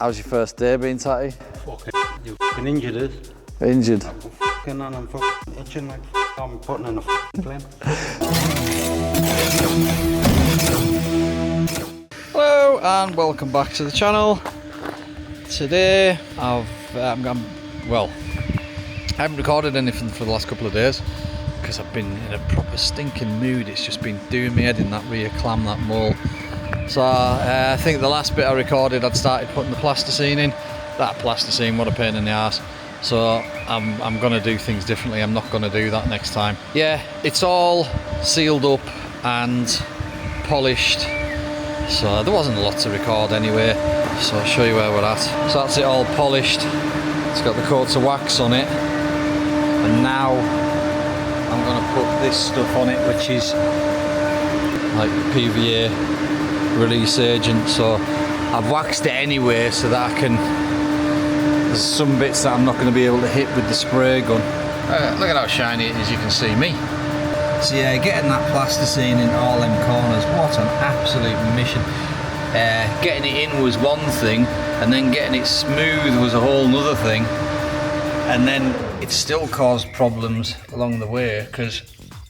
How's your first day been, Tatty? Fucking, you fucking injured us. Injured? I'm fucking and I'm fucking itching like I'm putting in a fucking plane. Hello and welcome back to the channel. Today I haven't recorded anything for the last couple of days because I've been in a proper stinking mood. It's just been doing me head in that rear clam, that mole. So I think the last bit I recorded, I'd started putting the plasticine in. That plasticine, what a pain in the arse. So I'm going to do things differently. I'm not going to do that next time. Yeah, it's all sealed up and polished. So there wasn't a lot to record anyway. So I'll show you where we're at. So that's it all polished. It's got the coats of wax on it. And now I'm going to put this stuff on it, which is like PVA release agent. So I've waxed it anyway so that I can, there's some bits that I'm not going to be able to hit with the spray gun. Look at how shiny it is, you can see me. So yeah, getting that plasticine in all them corners, what an absolute mission. Getting it in was one thing, and then getting it smooth was a whole nother thing. And then it still caused problems along the way because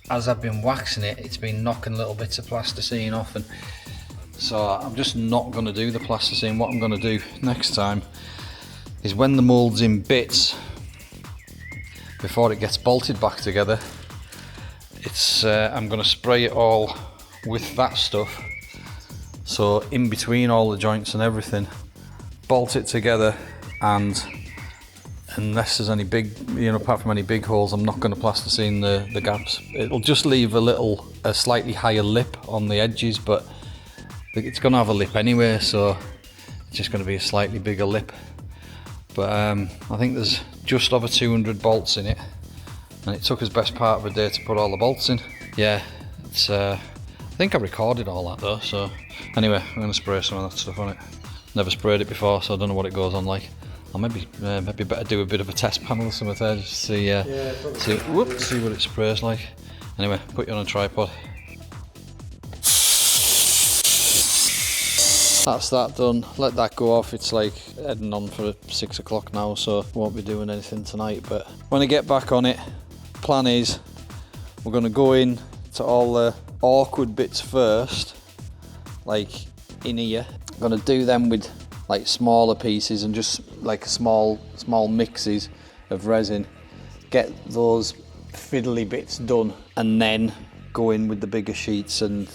as I've been waxing it, it's been knocking little bits of plasticine off, and so I'm just not going to do the plasticine. What I'm going to do next time is when the mould's in bits, before it gets bolted back together, it's I'm going to spray it all with that stuff. So in between all the joints and everything, bolt it together, and unless there's any big, apart from any big holes, I'm not going to plasticine the gaps. It'll just leave a slightly higher lip on the edges, but it's going to have a lip anyway, so it's just going to be a slightly bigger lip. But I think there's just over 200 bolts in it, and it took us best part of a day to put all the bolts in. Yeah, it's I think I recorded all that though, so anyway, I'm going to spray some of that stuff on it. Never sprayed it before, so I don't know what it goes on like. Or maybe better do a bit of a test panel or something there, just see what it sprays like. Anyway, put you on a tripod. That's that done. Let that go off. It's like heading on for 6 o'clock now, so won't be doing anything tonight. But when I get back on it, plan is we're going to go in to all the awkward bits first, like in here. I'm going to do them with like smaller pieces and just like small mixes of resin. Get those fiddly bits done, and then go in with the bigger sheets and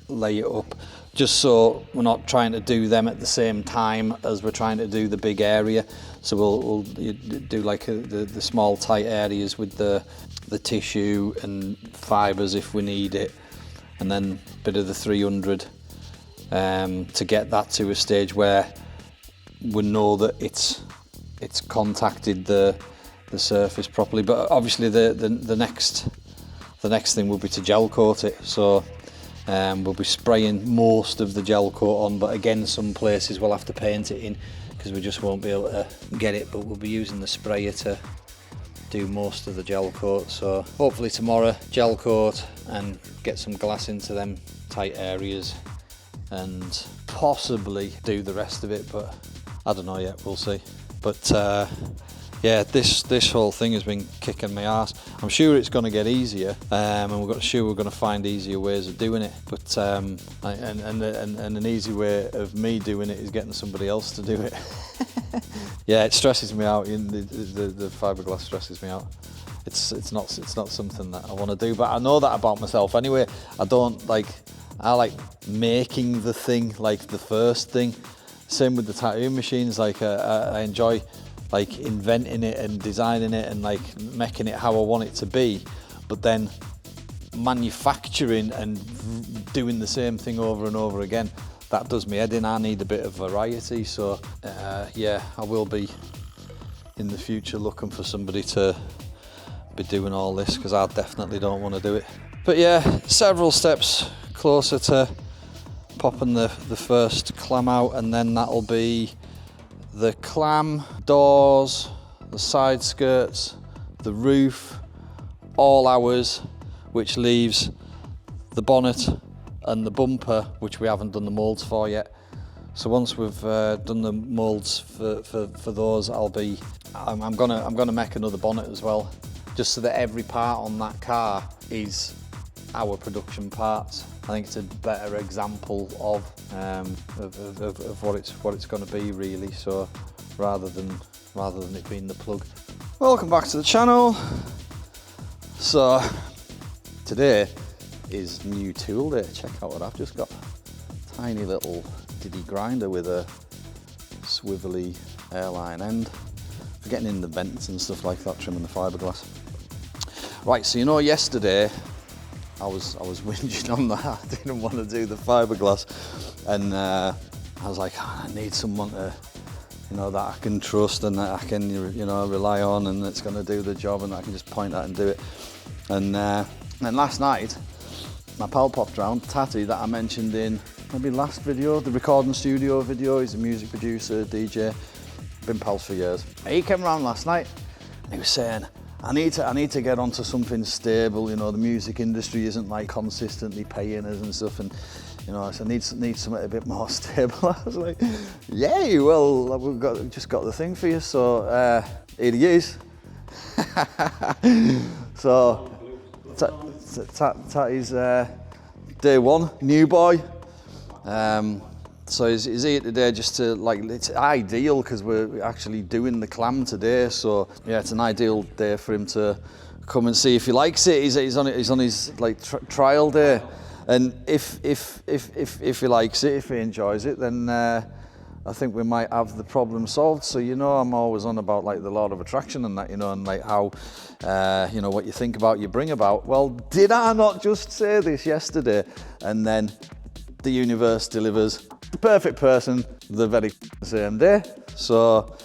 lay it up. Just so we're not trying to do them at the same time as we're trying to do the big area. So we'll do like the small tight areas with the tissue and fibres if we need it, and then a bit of the 300 to get that to a stage where we know that it's contacted the surface properly. But obviously the next thing will be to gel coat it. So we'll be spraying most of the gel coat on, but again, some places we'll have to paint it in because we just won't be able to get it, but we'll be using the sprayer to do most of the gel coat. So hopefully tomorrow gel coat and get some glass into them tight areas and possibly do the rest of it, but I don't know yet, we'll see. But yeah, this whole thing has been kicking my ass. I'm sure it's going to get easier, and we're going to find easier ways of doing it. But and an easy way of me doing it is getting somebody else to do it. Yeah, it stresses me out. The fiberglass stresses me out. It's not something that I want to do, but I know that about myself anyway. I like making the thing, like the first thing. Same with the tattoo machines. Like I enjoy like inventing it and designing it and like making it how I want it to be, but then manufacturing and doing the same thing over and over again, that does me head in. I need a bit of variety. So yeah, I will be in the future looking for somebody to be doing all this, because I definitely don't want to do it. But yeah, several steps closer to popping the first clam out, and then that'll be the clam, doors, the side skirts, the roof, all ours, which leaves the bonnet and the bumper, which we haven't done the moulds for yet. So once we've done the moulds for those, I'm gonna make another bonnet as well, just so that every part on that car is our production parts. I think it's a better example of what it's going to be really. So rather than it being the plug. Welcome back to the channel. So today is new tool day. Check out what I've just got. Tiny little diddy grinder with a swivelly airline end for getting in the vents and stuff like that, trimming the fiberglass. Right, so you know yesterday I was whinging on that. I didn't want to do the fiberglass, and I was like, I need someone to, that I can trust and that I can, rely on, and it's going to do the job, and I can just point at and do it. And then last night, my pal popped round, Tatty, that I mentioned in maybe last video, the recording studio video. He's a music producer, DJ, been pals for years. He came round last night and he was saying, I need to get onto something stable. The music industry isn't like consistently paying us and stuff, and I said, need something a bit more stable. I was like, yay, well, we've just got the thing for you, so here he is. So Tatty's day one, new boy. So he's here today just to, it's ideal because we're actually doing the clam today. So yeah, it's an ideal day for him to come and see if he likes it. He's on his trial day, and if he likes it, if he enjoys it, then I think we might have the problem solved. So I'm always on about the law of attraction and that, and how what you think about you bring about. Well, did I not just say this yesterday? And then the universe delivers the perfect person the very same day. So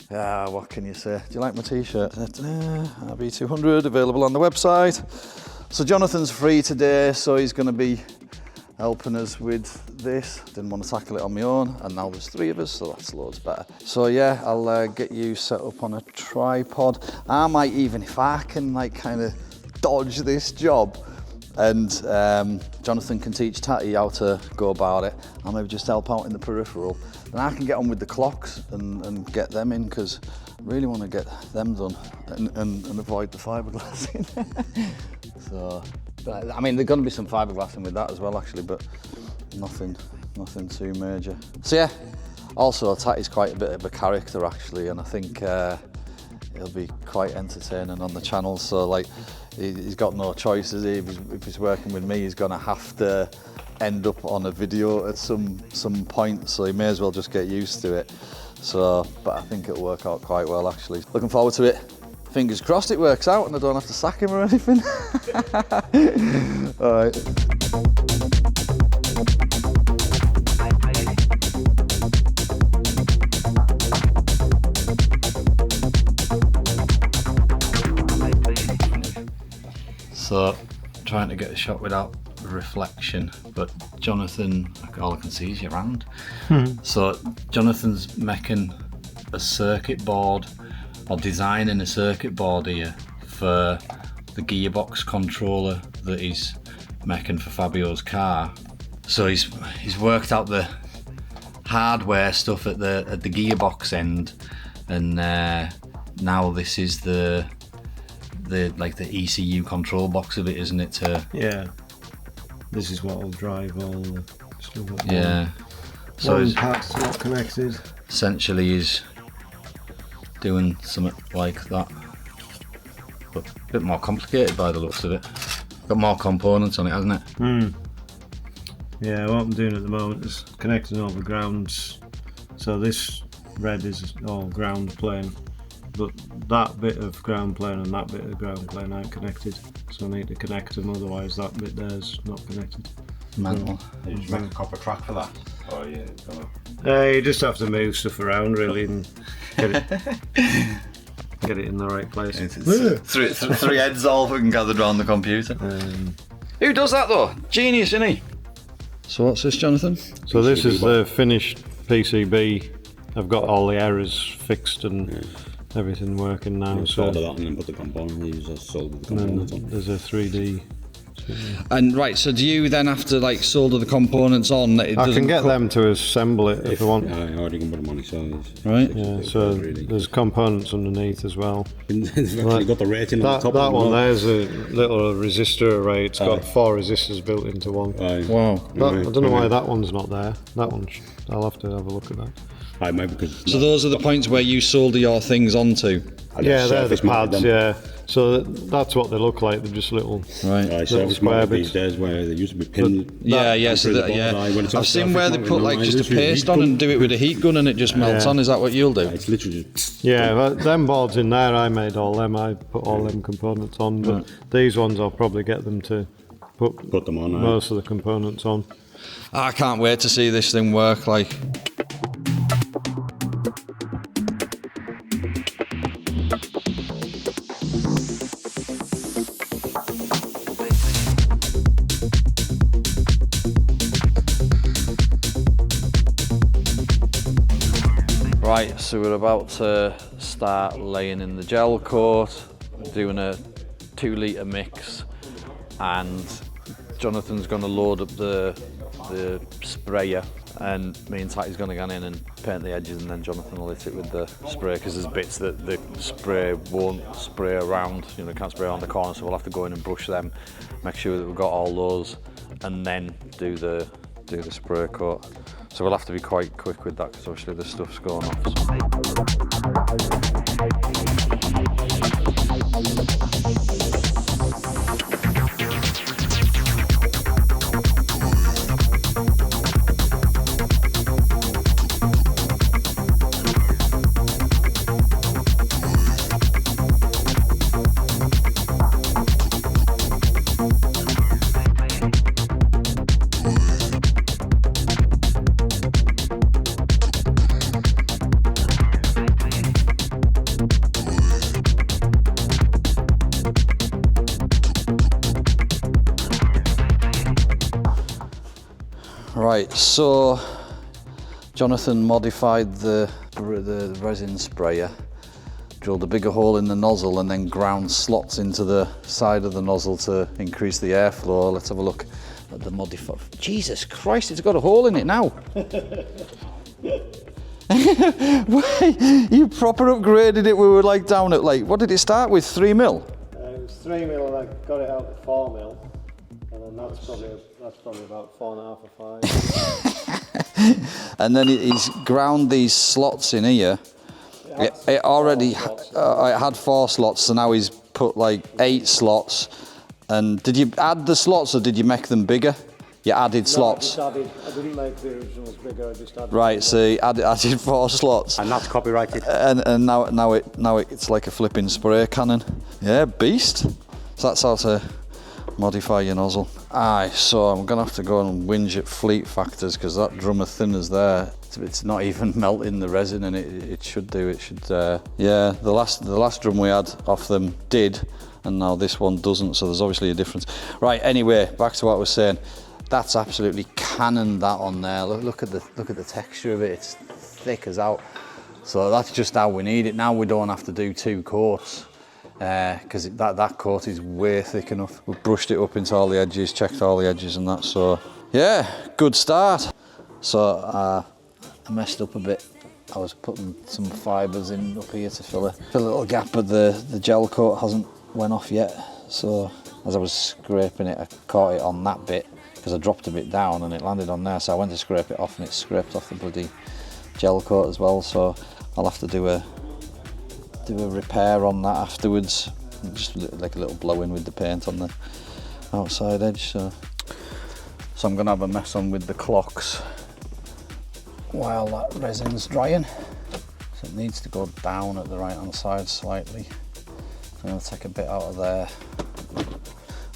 what can you say? Do you like my t-shirt? RS200 available on the website. So Jonathan's free today, so he's going to be helping us with this. Didn't want to tackle it on my own, and now there's 3 of us, so that's loads better. So yeah, I'll get you set up on a tripod. I might even, if I can kind of dodge this job, and Jonathan can teach Tatty how to go about it, I'll maybe just help out in the peripheral. And I can get on with the clocks and get them in, because I really want to get them done and avoid the fiberglass in. So, but, there's going to be some fiberglass in with that as well, actually, but nothing too major. So yeah, also Tatty's quite a bit of a character actually, and I think he'll be quite entertaining on the channel. So he's got no choice, is he? If he's working with me, he's going to have to end up on a video at some point, so he may as well just get used to it. So, but I think it'll work out quite well actually. Looking forward to it. Fingers crossed it works out and I don't have to sack him or anything. All right. So, trying to get a shot without reflection, but Jonathan, all I can see is your hand. So Jonathan's making a circuit board, or designing a circuit board here for the gearbox controller that he's making for Fabio's car. So he's worked out the hardware stuff at the gearbox end, and now this is the ECU control box of it, isn't it? Yeah. This is what will drive all the stuff. Yeah. So one part's not connected. Essentially, he's doing something like that, but a bit more complicated by the looks of it. Got more components on it, hasn't it? Yeah, what I'm doing at the moment is connecting all the grounds. So this red is all ground plane, but that bit of ground plane and that bit of ground plane aren't connected. So I need to connect them, otherwise that bit there's not connected. Mental. You just make a copper track for that? Or you gonna... You just have to move stuff around really and get it in the right place. Three heads all fucking gathered around the computer. Who does that though? Genius, isn't he? So what's this, Jonathan? So this is the finished PCB. I've got all the errors fixed and everything working now. So solder that and then put the component. Use a solder the component on. There's a 3D And right, so do you then have to like solder the components on? That it I doesn't can get them to assemble it if I want. I already can put them on its size. Right. Yeah, so there's components underneath as well. They've actually got the rating on the top. That one there's a little resistor array. It's got 4 resistors built into one. Wow. I don't know why that one's not there. That one, I'll have to have a look at that. So those are the points where you solder your things onto? Yeah, they're the pads, yeah. So that's what they look like. They're just little. Right. Surface mount these days where they used to be pinned. Yeah. So I've seen where they put like just a paste on and do it with a heat gun and it just melts on. Is that what you'll do? It's literally just. Yeah, but them boards in there, I made all them. I put all them components on. But these ones, I'll probably get them to put them on. Most of the components on. I can't wait to see this thing work. Like. Right, so we're about to start laying in the gel coat, doing a 2 litre mix, and Jonathan's going to load up the sprayer, and me and Tatty's going to go in and paint the edges, and then Jonathan will hit it with the spray, because there's bits that the spray won't spray around, can't spray on the corner, so we'll have to go in and brush them, make sure that we've got all those, and then do the spray coat. So we'll have to be quite quick with that because obviously the stuff's going off. Right, so Jonathan modified the resin sprayer, drilled a bigger hole in the nozzle and then ground slots into the side of the nozzle to increase the airflow. Let's have a look at the modified. Jesus Christ, it's got a hole in it now. You proper upgraded it. We were like down at like, what did it start with, 3 mil? It was 3 mil and I got it out to 4 mil. And then that's probably about 4.5 or 5. And then he's ground these slots in here. It already it had 4 slots, so now he's put like 8 slots. And did you add the slots or did you make them bigger? You added slots. I didn't make the originals bigger. I just added. Right, so he added 4 slots. And that's copyrighted. And now it's like a flipping spray cannon. Yeah, beast. So that's how to modify your nozzle. Aye, so I'm gonna have to go and whinge at Fleet Factors because that drum of thinners there, it's not even melting the resin, and it should do. It should. Yeah, the last drum we had off them did, and now this one doesn't. So there's obviously a difference. Right. Anyway, back to what I was saying. That's absolutely cannon that on there. Look at the texture of it. It's thick as out. So that's just how we need it. Now we don't have to do 2 coats. Because that coat is way thick enough. We've brushed it up into all the edges, checked all the edges and that, so yeah, good start. So I messed up a bit. I was putting some fibres in up here to fill a little gap, but the gel coat hasn't went off yet. So as I was scraping it, I caught it on that bit because I dropped a bit down and it landed on there, so I went to scrape it off and it scraped off the bloody gel coat as well, so I'll have to do a repair on that afterwards, just like a little blow in with the paint on the outside edge. So I'm gonna have a mess on with the clocks while that resin's drying, so it needs to go down at the right hand side slightly. So I'm gonna take a bit out of there.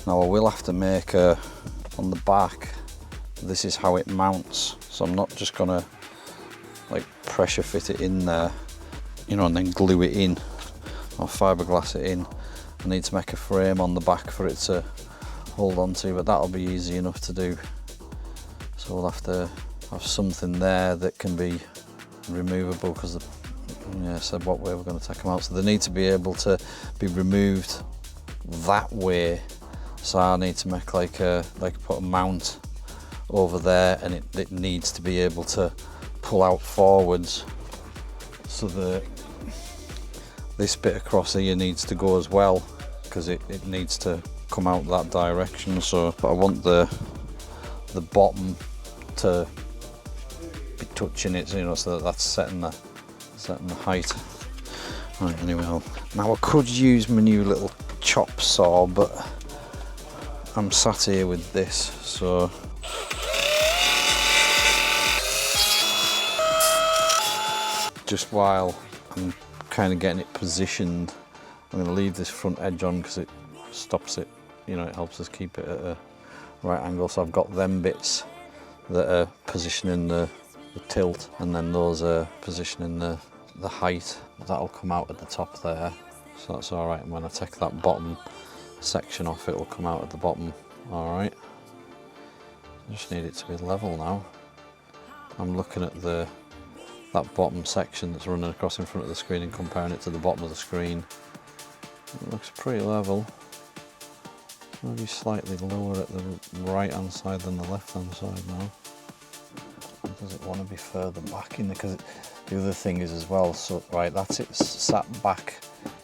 Now I will have to make on the back, this is how it mounts, so I'm not just gonna like pressure fit it in there, and then glue it in or fiberglass it in. I need to make a frame on the back for it to hold on to, but that'll be easy enough to do. So we'll have to have something there that can be removable because I said what way we're going to take them out. So they need to be able to be removed that way So I need to make like put a mount over there, and it needs to be able to pull out forwards, so that this bit across here needs to go as well, because it needs to come out that direction. So but I want the bottom to be touching it, you know, so that's setting the height. Right, anyway, now I could use my new little chop saw, but I'm sat here with this, so just while I'm kind of getting it positioned, I'm going to leave this front edge on because it stops it, you know, it helps us keep it at a right angle. So I've got them bits that are positioning the tilt, and then those are positioning the height. That'll come out at the top there, so that's all right. And when I take that bottom section off, it will come out at the bottom. All right, I just need it to be level now. I'm looking at that bottom section that's running across in front of the screen and comparing it to the bottom of the screen. It looks pretty level. Maybe slightly lower at the right hand side than the left hand side now. Does it want to be further back in there? Because the other thing is as well, so right, that's it sat back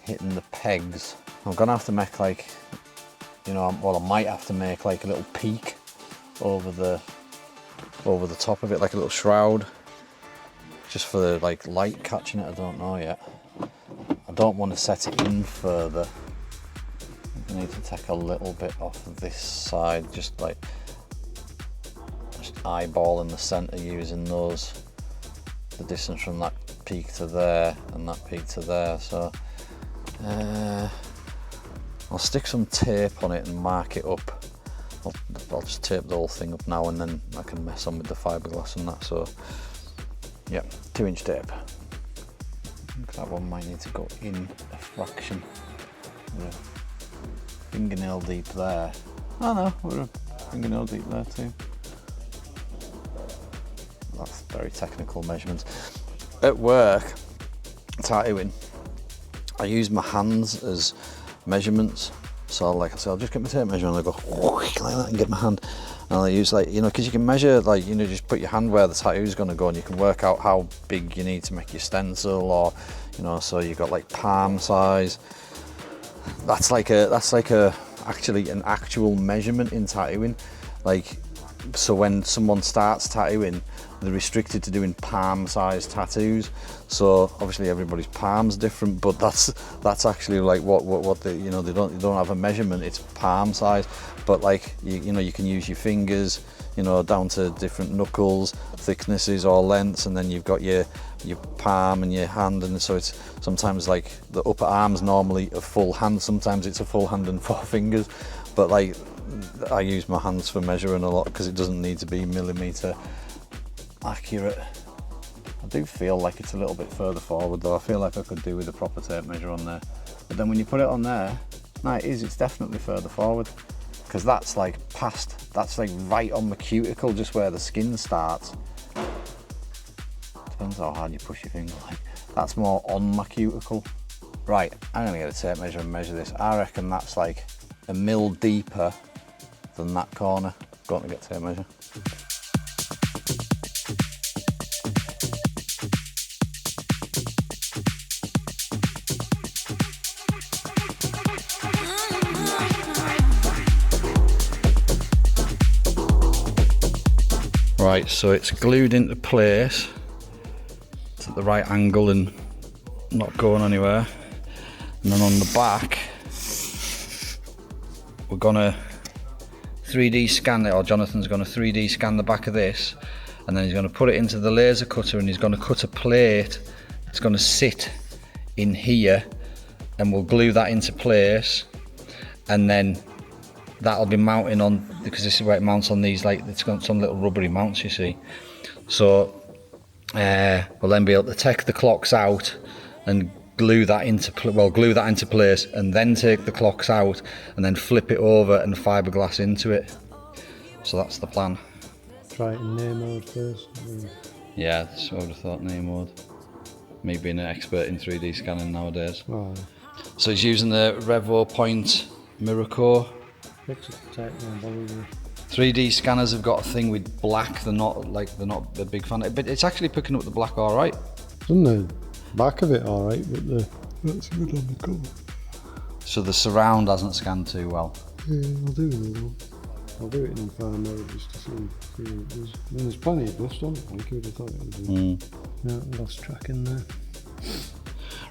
hitting the pegs. I'm gonna have to make like, you know, well, I might have to make like a little peak over the top of it, like a little shroud, just for the like light catching it. I don't know yet. I don't want to set it in further. I need to take a little bit off of this side, just eyeballing the centre, using the distance from that peak to there and that peak to there. So I'll stick some tape on it and mark it up. I'll just tape the whole thing up now, and then I can mess on with the fiberglass and that. So yeah, 2-inch tape. That one might need to go in a fraction. Yeah. Fingernail deep there. Oh no, we're a fingernail deep there too. That's very technical measurements. At work, tattooing, I use my hands as measurements. So like I say, I'll just get my tape measure and I go like that and get my hand. And I use like, you know, because you can measure, like, you know, just put your hand where the tattoo's going to go, and you can work out how big you need to make your stencil, or, you know, so you've got like palm size. That's like actually an actual measurement in tattooing. Like, so when someone starts tattooing, they're restricted to doing palm size tattoos. So obviously everybody's palm's different, but that's actually like what they, you know, they don't have a measurement. It's palm size, but like you know, you can use your fingers, you know, down to different knuckles, thicknesses or lengths, and then you've got your palm and your hand, and so it's sometimes like the upper arm's normally a full hand, sometimes it's a full hand and 4 fingers, but like I use my hands for measuring a lot because it doesn't need to be millimetre accurate. I do feel like it's a little bit further forward though. I feel like I could do with a proper tape measure on there, but then when you put it on there, no, it's definitely further forward, because that's like right on the cuticle, just where the skin starts. Depends how hard you push your finger, like that's more on my cuticle. Right, I'm gonna get a tape measure and measure this. I reckon that's like a mil deeper than that corner. Going to get tape measure. Right, so it's glued into place. It's at the right angle and not going anywhere. And then on the back, we're gonna 3D scan it, or Jonathan's gonna 3D scan the back of this, and then he's gonna put it into the laser cutter, and he's gonna cut a plate. It's gonna sit in here, and we'll glue that into place, and then that'll be mounting on, because this is where it mounts on these, like it's got some little rubbery mounts, you see. So we'll then be able to take the clocks out and glue that into place, and then take the clocks out and then flip it over and fiberglass into it. So that's the plan. Try it in near mode first. Yeah, so I would have thought near mode. Me being an expert in 3D scanning nowadays. Oh. So he's using the Revo Point Mirrorcore Fix it tight, no bother with it. 3D scanners have got a thing with black. They're not a big fan, but it's actually picking up the black all right. Doesn't the back of it all right, but that's good on the cover. So the surround hasn't scanned too well. Yeah, I'll do it though. I'll do it in far mode just to see what it does. I mean, there's plenty of dust on it. I would have thought it would do. Yeah, lost tracking there.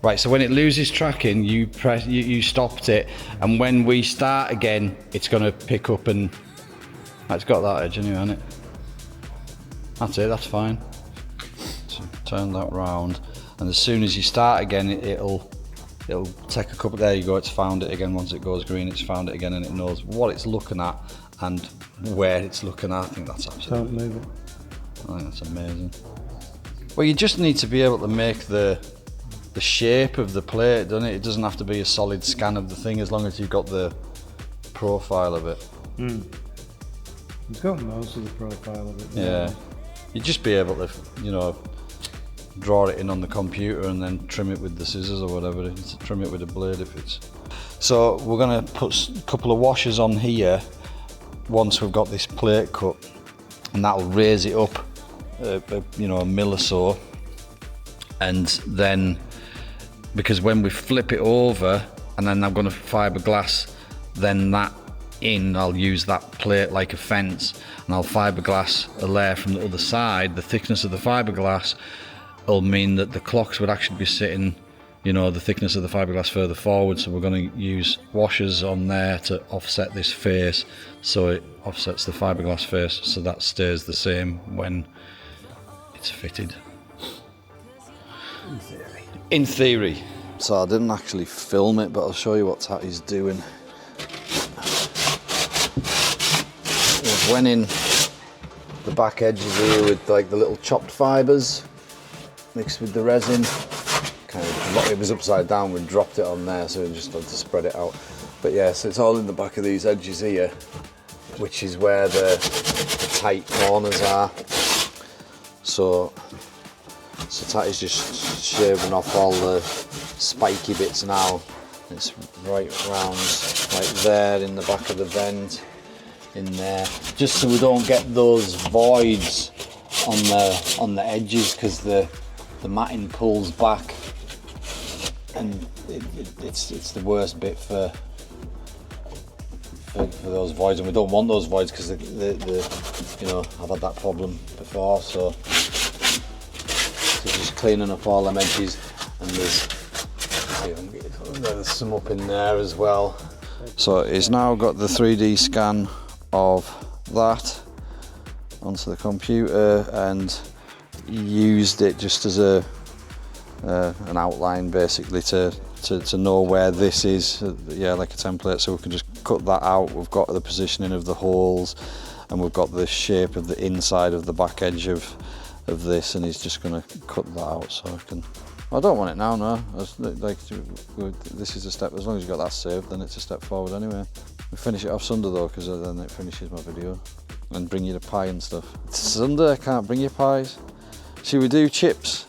Right, so when it loses tracking, you stopped it, and when we start again, it's going to pick up and it's got that edge anyway, hasn't it? That's it. That's fine. So turn that round, and as soon as you start again, it'll take a couple. There you go. It's found it again. Once it goes green, it's found it again, and it knows what it's looking at and where it's looking at. I think that's absolutely. Don't move it. I think that's amazing. Well, you just need to be able to make the shape of the plate, doesn't it? It doesn't have to be a solid scan of the thing as long as you've got the profile of it. It's got most of the profile of it. Yeah. You'd just be able to, draw it in on the computer and then trim it with the scissors or whatever. Trim it with a blade if it's. So we're going to put a couple of washers on here once we've got this plate cut, and that'll raise it up, a mil or so, and then. Because when we flip it over and then I'm going to fiberglass then that in, I'll use that plate like a fence, and I'll fiberglass a layer from the other side. The thickness of the fiberglass will mean that the clocks would actually be sitting, the thickness of the fiberglass further forward, so we're going to use washers on there to offset this face, so it offsets the fiberglass face, so that stays the same when it's fitted. In theory. So I didn't actually film it, but I'll show you what Tatty's doing. We've went in the back edges here with like the little chopped fibres mixed with the resin. It was upside down, we dropped it on there, so we just had to spread it out. But yeah, so it's all in the back of these edges here, which is where the tight corners are. So Tatty's just shaving off all the spiky bits now. It's right round, like there in the back of the vent, in there, just so we don't get those voids on the edges, because the matting pulls back, and it's the worst bit for those voids, and we don't want those voids because I've had that problem before. So just cleaning up all them edges, and there's some up in there as well. So it's now got the 3D scan of that onto the computer, and used it just as an outline basically to know where this is, like a template, so we can just cut that out. We've got the positioning of the holes, and we've got the shape of the inside of the back edge of this, and he's just going to cut that out so I can. I don't want it now, no. This is a step. As long as you've got that saved, then it's a step forward anyway. We finish it off Sunday though, because then it finishes my video, and bring you the pie and stuff. It's Sunday, I can't bring you pies. Should we do chips?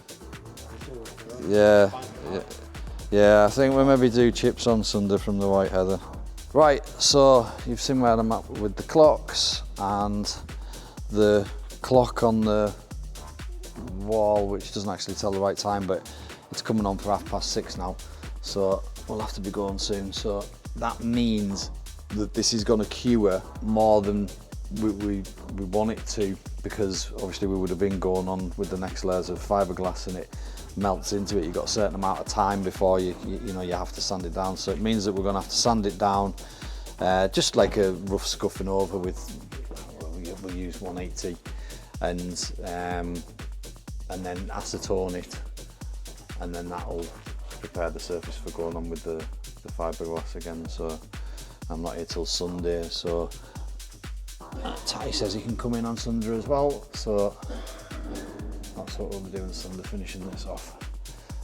Yeah. I think we'll maybe do chips on Sunday from the White Heather. Right, so you've seen where I'm at with the clocks, and the clock on the wall, which doesn't actually tell the right time, but it's coming on for 6:30 now, so we'll have to be going soon. So that means that this is going to cure more than we want it to, because obviously we would have been going on with the next layers of fiberglass, and it melts into it. You've got a certain amount of time before you have to sand it down. So it means that we're going to have to sand it down, just like a rough scuffing over with. We'll use 180, and then acetone it, and then that'll prepare the surface for going on with the fiberglass again. So I'm not here till Sunday, so Ty says he can come in on Sunday as well, so that's what we'll be doing Sunday, finishing this off.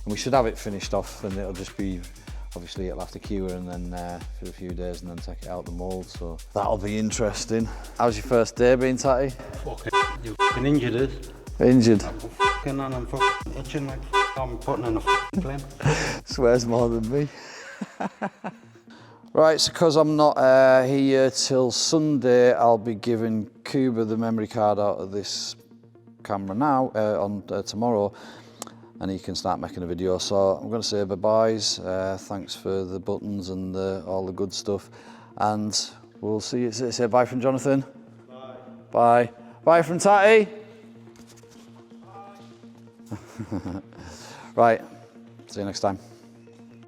And we should have it finished off, and it'll just be, obviously it'll have to cure and then for a few days, and then take it out the mould, so that'll be interesting. How's your first day been, Tatty? You fucking injured us. Injured? I'm fucking and I'm fucking itching like I'm putting in a fucking flame. Swears more than me. Right, so because I'm not here till Sunday, I'll be giving Cuba the memory card out of this camera now, on tomorrow, and he can start making a video. So I'm going to say bye-byes, thanks for the buttons and all the good stuff, and we'll see you. Say bye from Jonathan. Bye. Bye. Bye from Tatty. Bye. Right, see you next time.